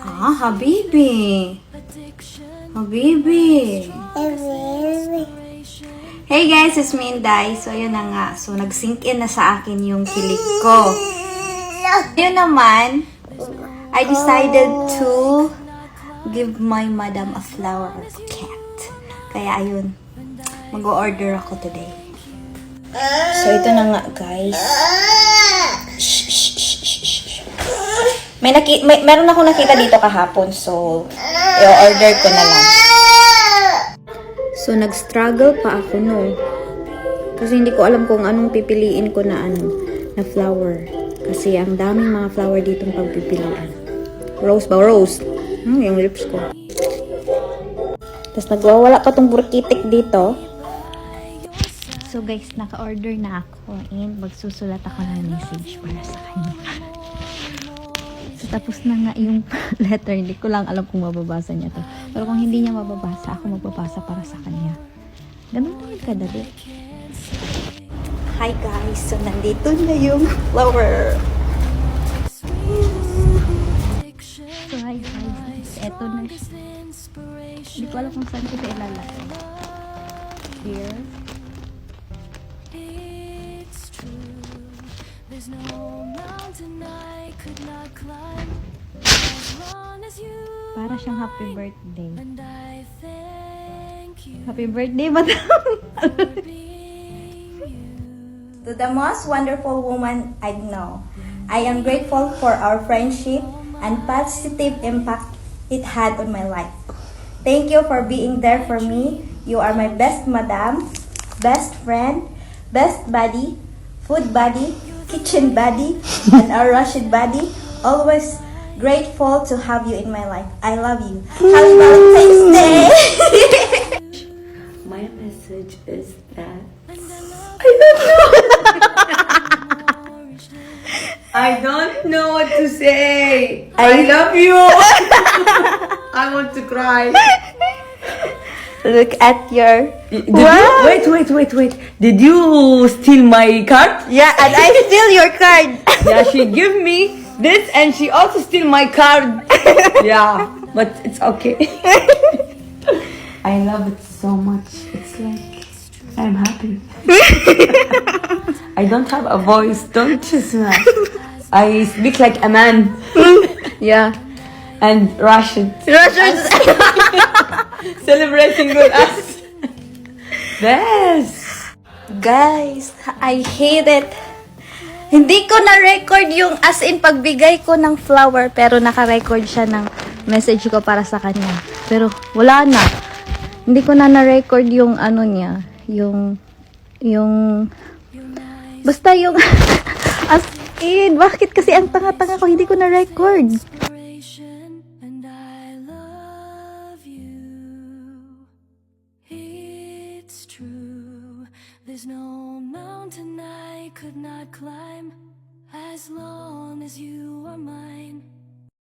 Ah, habibi. Habibi. Hey guys, it's me, Inday. So, yun na nga. So, nag-sink in na sa akin yung kilig ko. Yun naman, I decided to give my madam a flower bouquet. Kaya, ayun. Mag-order ako today. So, ito na nga, guys. Meron akong nakita dito kahapon. So, i-order ko na lang. So, nag-struggle pa ako, no? Kasi hindi ko alam kung anong pipiliin ko na na flower. Kasi ang daming mga flower ditong pagpipilian. Rose ba? Rose. Yung lips ko. Tapos nagwawala pa tong burkitik dito. So guys, naka-order na ako. And magsusulat ako ng message para sa kanya. So tapos na nga yung letter. Hindi ko lang alam kung mababasa niya to. Pero kung hindi niya mababasa, ako magbabasa para sa kanya. Ganun naman kadali. Hi guys! So nandito na yung flower. So hi guys. Eto na siya. Hindi ko alam kung saan ko ito ilalagay. Here. There's no mountain I could not climb as long as you. Para siyang happy birthday. And I thank you. Happy birthday, madam. To the most wonderful woman I know, I am grateful for our friendship and positive impact it had on my life. Thank you for being there for me. You are my best madam, best friend, best buddy, food buddy, kitchen buddy, and our Russian buddy. Always grateful to have you in my life. I love you. Happy Valentine's Day! My message is that I don't know what to say. I love you. I want to cry. Look at your... Wait. Did you steal my card? Yeah, and I steal your card. Yeah, she give me this and she also steal my card. Yeah, but it's okay. I love it so much. It's like I'm happy. I don't have a voice. Don't just I speak like a man. Yeah. And Russian. Celebrating with us. Best. Guys, I hate it. Hindi ko na-record yung as in pagbigay ko ng flower, pero naka-record siya ng message ko para sa kanya. Pero wala na. Hindi ko na-record yung ano niya, yung basta yung as in, bakit kasi ang tanga-tanga ko, hindi ko na-record. There's no mountain I could not climb as long as you are mine.